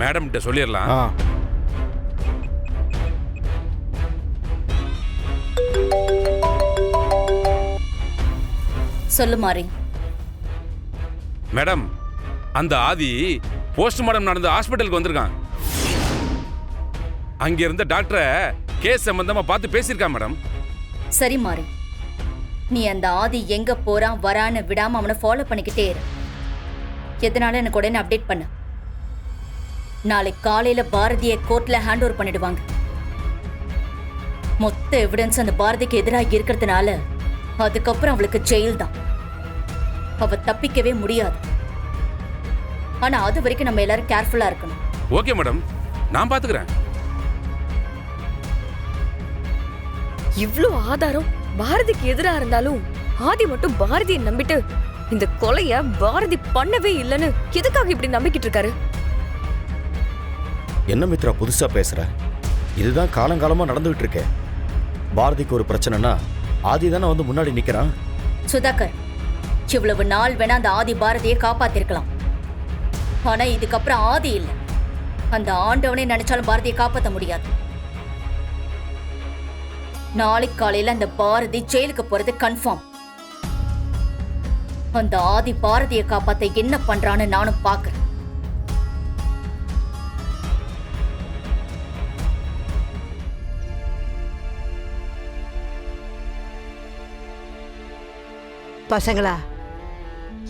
Madam கிட்ட சொல்லிடலாம். சொல்லு மாறி. மேடம், அந்த ஆதி போஸ்ட்மார்டம் நடந்த ஹாஸ்பிட்டலுக்கு வந்திருக்கான். அங்க இருந்த டாக்டரை கேஸ் சம்பந்தமா பார்த்து பேசியிருக்கான் மேடம். சரி மாறி, நீ அந்த ஆதி எங்க போறான் வரான்னு விடாம அவனை ஃபாலோ பண்ணிக்கிட்டே இரு. எதனால எனக்கு உடனே அப்டேட் பண்ணு. நாளைக்கு காலையில பாரதியை கோர்ட்ல ஹேண்ட் ஓவர் பண்ணிடுவாங்க. மொத்த எவிடன்ஸ் அந்த பாரதிக்கு எதிராக இருக்கிறதுனால அதுக்கப்புறம் அவளுக்கு ஜெயில் தான். அவ தப்பிக்கவே முடியாது. ஆனா அது வரைக்கும் நம்ம எல்லாரும் கேர்ஃபுல்லா இருக்கணும். ஓகே மேடம், நான் பாத்துக்கிறேன். இவ்ளோ ஆதாரம் பாரதிக்கு எதிரா இருந்தாலும் ஆதி மட்டும் பாரதியை நம்பிட்டு இந்த கொலைய பாரதி பண்ணவே இல்லைன்னு எதுக்காக இப்படி நம்பிக்கிட்டு இருக்காரு? என்ன மித்ரா புதுசா பேசுற? இதுதான் காலங்காலமா நடந்துகிட்டு இருக்கே. பாரதிக்கு ஒரு பிரச்சனைனா ஆதி தானே வந்து முன்னாடி நிக்கிறான். சுதாகர், இவ்வளவு நாள் வேணா அந்த ஆதி பாரதியை காப்பாத்திருக்கலாம். ஆனா இதுக்கப்புறம் ஆதி இல்ல, அந்த ஆண்டவனே நினைச்சாலும் பாரதியை காப்பாற்ற முடியாது. நாளைக்கு காலையில அந்த பாரதி ஜெயிலுக்கு போறது கன்ஃபார்ம். அந்த ஆதி பாரதியை காப்பாத்த என்ன பண்றான்னு நானும் பாக்குறேன். பசங்களா,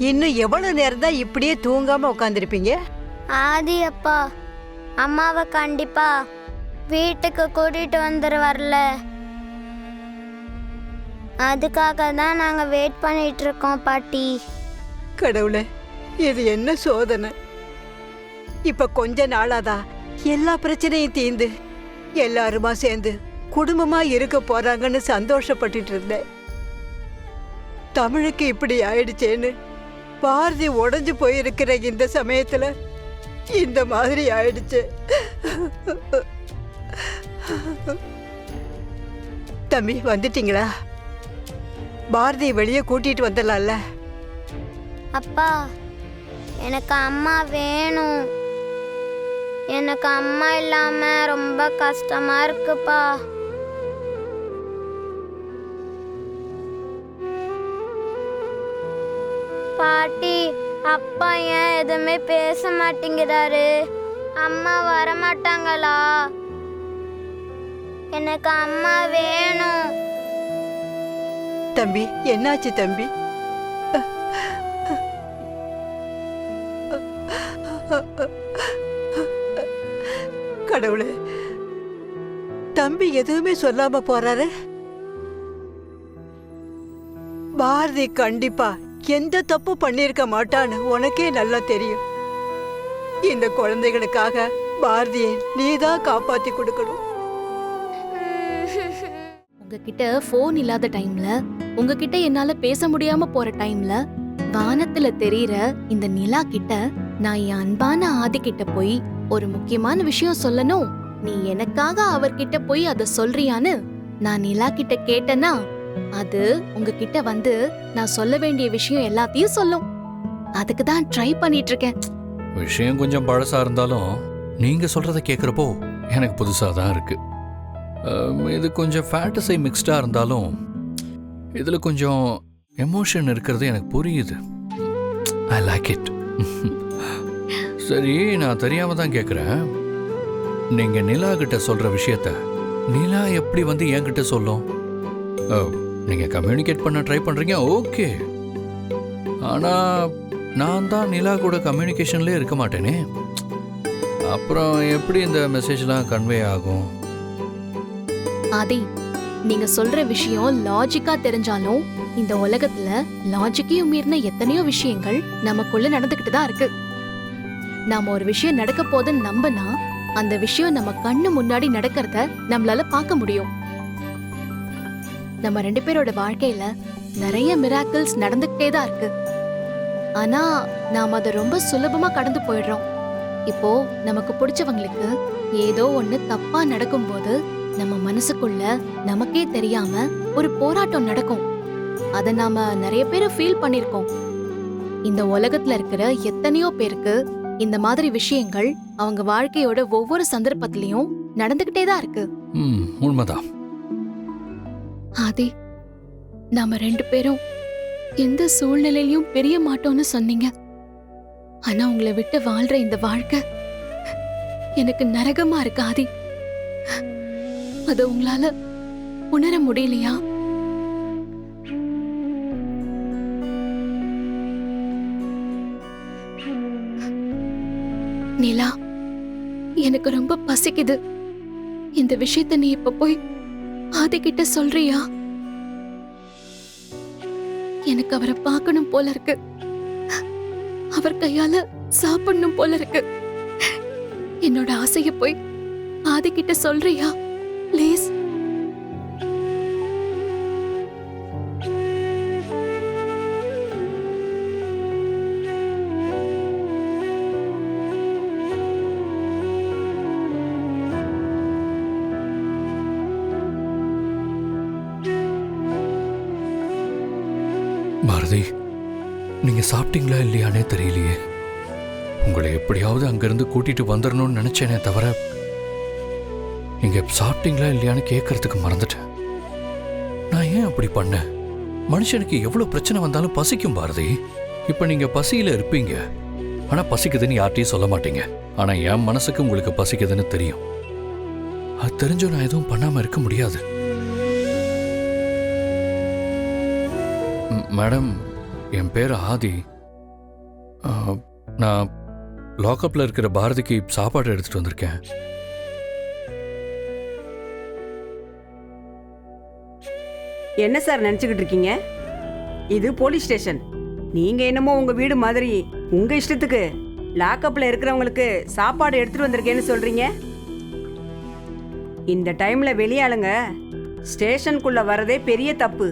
இன்னும் எவ்வளவு நேரம் தான் இப்படியே தூங்காம உட்காந்துருப்பீங்க? ஆதி அப்பா அம்மாவை கண்டிப்பா வீட்டுக்கு கூட்டிட்டு வந்துருவார்ல, அதுக்காக தான் நாங்க வெயிட் பண்ணிட்டு இருக்கோம் பாட்டி. கடவுளே, இது என்ன சோதனை! இப்ப கொஞ்ச நாளாதான் எல்லா பிரச்சனையும் தீர்ந்து எல்லாருமா சேர்ந்து குடும்பமா இருக்க போறாங்கன்னு சந்தோஷப்பட்டுட்டு இருந்தேன். தமிழுக்கு இப்படி ஆயிடுச்சேன்னு பாரதி உடைஞ்சு போயிருக்கிற இந்த சமயத்துல இந்த மாதிரி ஆயிடுச்சு. தம்பி, வந்துட்டீங்களா? பாரதி வெளியே கூட்டிட்டு வந்துடலாம்ல? அப்பா, எனக்கு அம்மா வேணும். எனக்கு அம்மா இல்லாம ரொம்ப கஷ்டமா இருக்குப்பா. பாட்டி, அப்பா ஏன் எதுவுமே பேச மாட்டேங்கிறாரு? அம்மா வர மாட்டாங்களா? எனக்கு அம்மா வேணும். தம்பி, என்னாச்சு தம்பி? கடவுளே, தம்பி எதுவுமே சொல்லாம போறாரு. பாரதி கண்டிப்பா எந்த தப்பு பண்ணிருக்க மாட்டான்னு உனக்கே நல்லா தெரியும். இந்த குழந்தைகளுக்காக பாரதியை நீதான் காப்பாத்தி கொடுக்கணும். உங்ககிட்ட போன் இல்லாத டைம்ல, உங்ககிட்ட என்னால பேச முடியாம போற டைம்ல, வானத்துல தெரியற இந்த நிலா கிட்ட நான் என் அன்பான ஆதி கிட்ட போய் ஒரு முக்கியமான விஷயம் சொல்லணும், நீ எனக்காக அவர்கிட்ட போய் அத சொல்றியான்னு நான் நிலா கிட்ட கேட்டேன்னா அது உங்ககிட்ட வந்து நான் சொல்ல வேண்டிய விஷயம் எல்லாத்தையும் சொல்லும். அதுக்கு தான் ட்ரை பண்ணிட்டு இருக்கேன். விஷயம் கொஞ்சம் பழசா இருந்தாலும் நீங்க சொல்றத கேக்குறப்போ எனக்கு புதுசா தான் இருக்கு. இது கொஞ்சம் ஃபேண்டஸி மிக்ஸ்டா இருந்தாலும் இதுல கொஞ்சம் எமோஷன் இருக்கிறது எனக்கு புரியுது. I like it. சரி, நான் தெரியாம தான் கேக்குறேன். நீங்க நிலா கிட்ட சொல்ற விஷயத்த நிலா எப்படி வந்து என்கிட்ட சொல்லும்? நீங்க கம்யூனிகேட் பண்ண ட்ரை பண்றீங்க, ஓகே. ஆனா நான் தான் நிலா கூட கம்யூனிகேஷன்ல இருக்க மாட்டேனே. அப்புறம் எப்படி இந்த மெசேஜ்லாம் கன்வே ஆகும்? ஆதி, நீங்க சொல்ற விஷயம் லாஜிக்கா தெரிஞ்சாலும் இந்த உலகத்துல லாஜிக்கையும் மீறின எத்தனையோ விஷயங்கள் நமக்குள்ள நடந்துகிட்டு தான் இருக்கு. நாம ஒரு விஷயம் நடக்க போதுன்னு நம்பினா அந்த விஷயம் நம்ம கண்ணு முன்னாடி நடக்கிறத நம்மளால பார்க்க முடியும். நம்ம 2 பேரோட வாழ்க்கையில நிறைய மிராக்கிள்ஸ் நடந்துகிட்டே தான் இருக்கு. ஆனா நாம அதை ரொம்ப சுலபமா கடந்து போயிடுறோம். இப்போ நமக்கு பிடிச்சவங்களுக்கு ஏதோ ஒண்ணு தப்பா நடக்கும்போது நம்ம மனசுக்குள்ள நமக்கே தெரியாம ஒரு போராட்டம் நடக்கும். அத நாம நிறைய பேர் ஃபீல் பண்ணிருக்கோம். இந்த உலகத்துல இருக்கிற எத்தனையோ பேருக்கு இந்த மாதிரி விஷயங்கள் அவங்க வாழ்க்கையோட ஒவ்வொரு சந்தர்ப்பத்திலயும் நடந்துகிட்டே தான் இருக்கு. உண்மைதான். ஆதி, நாம 2 பேரும் எந்த சூழ்நிலையிலயும் பிரிய மாட்டோம்னு சொன்னீங்க. ஆனா உங்களை விட்டு வாழ்ற இந்த வாழ்க்கை எனக்கு நரகமா இருக்கு ஆதி. அத உங்களால உணர முடியலையா? நிலா, எனக்கு ரொம்ப பசிக்குது. இந்த விஷயத்த நீ இப்ப போய் ஆதி கிட்ட சொல்றியா? எனக்கு அவரை பார்க்கணும் போல இருக்கு. அவர் கையால சாப்பிடணும் போல இருக்கு. என்னோட ஆசைய போய் ஆதி கிட்ட சொல்றியா ப்ளீஸ்? பாரதி, நீங்க சாப்பிட்டீங்களா இல்லையானே தெரியலையே. உங்களை எப்படியாவது அங்கிருந்து கூட்டிட்டு வந்துடணும்னு நினைச்சேனே தவிர நீங்க சாப்பிட்டீங்களா இல்லையான்னு கேட்கறதுக்கு மறந்துட்டேன். நான் ஏன் அப்படி பண்ணேன்? மனுஷனுக்கு எவ்வளவு பிரச்சனை வந்தாலும் பசிக்கும் பாரதி. இப்ப நீங்க பசியில இருப்பீங்க, ஆனா பசிக்குதுன்னு யார்ட்டையும் சொல்ல மாட்டீங்க. ஆனா என் மனசுக்கு உங்களுக்கு பசிக்குதுன்னு தெரியும். அது தெரிஞ்சோ நான் எதுவும் பண்ணாம இருக்க முடியாது. மேடம், என் பேர் ஆதி. நான் லாக்அப்ல இருக்கிற பாரதிக்கு சாப்பாடு எடுத்துட்டு வந்திருக்கேன். என்ன சார் நினைச்சுக்கிட்டு இருக்கீங்க? இது போலீஸ் ஸ்டேஷன். நீங்க என்னமோ உங்க வீடு மாதிரி உங்க இஷ்டத்துக்கு லாக்அப்ல இருக்கிறவங்களுக்கு சாப்பாடு எடுத்துட்டு வந்திருக்கேன்னு சொல்றீங்க. இந்த டைம்ல வெளியாளுங்க ஸ்டேஷனுக்குள்ள வரதே பெரிய தப்பு.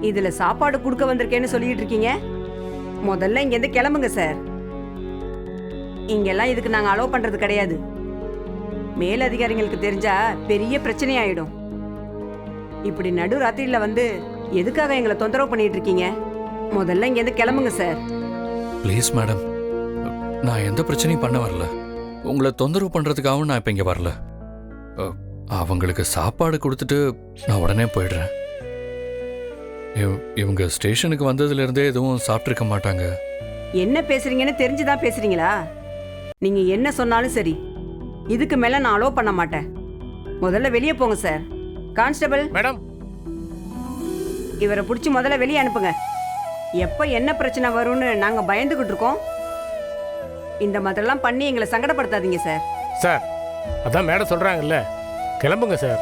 இதுல சாப்பாடு கொடுக்க வந்திருக்கேன்னு சொல்லிட்டு இருக்கீங்க. முதல்ல இங்கேருந்து கிளம்புங்க சார். இங்கெல்லாம் இதுக்கு நாங்கள் அலோவ் பண்றது கிடையாது. மேலதிகாரிகளுக்கு தெரிஞ்சா பெரிய பிரச்சனையாயிடும். இப்படி நடு ராத்திரியில வந்து எதுக்காக எங்களை தொந்தரவு பண்ணிட்டு இருக்கீங்க? முதல்ல இங்கேருந்து கிளம்புங்க சார். ப்ளீஸ் மேடம், நான் எந்த பிரச்சனையும் பண்ண வரல. உங்களை தொந்தரவு பண்றதுக்காகவும் நான் இப்ப இங்க வரல. அவங்களுக்கு சாப்பாடு கொடுத்துட்டு நான் உடனே போயிடுறேன். இவங்க ஸ்டேஷனுக்கு வந்ததுல இருந்தே எதுவும் சாப்பிட்டுருக்க மாட்டாங்க. என்ன பேசுறீங்கன்னு தெரிஞ்சுதான் பேசுறீங்களா? நீங்க என்ன சொன்னாலும் சரி, இதுக்கு மேல நான் அலோவ் பண்ண மாட்டேன். முதல்ல வெளியே போங்க சார். கான்ஸ்டபிள் மேடம், இவரை பிடிச்சி முதல்ல வெளியே அனுப்புங்க. எப்ப என்ன பிரச்சனை வரும்னு நாங்க பயந்துகிட்டு இருக்கோம். இந்த மாதிரிலாம் பண்ணி எங்களை சங்கடப்படுத்தாதீங்க சார். சார் அதான் மேடம் சொல்றாங்கல்ல, கிளம்புங்க சார்.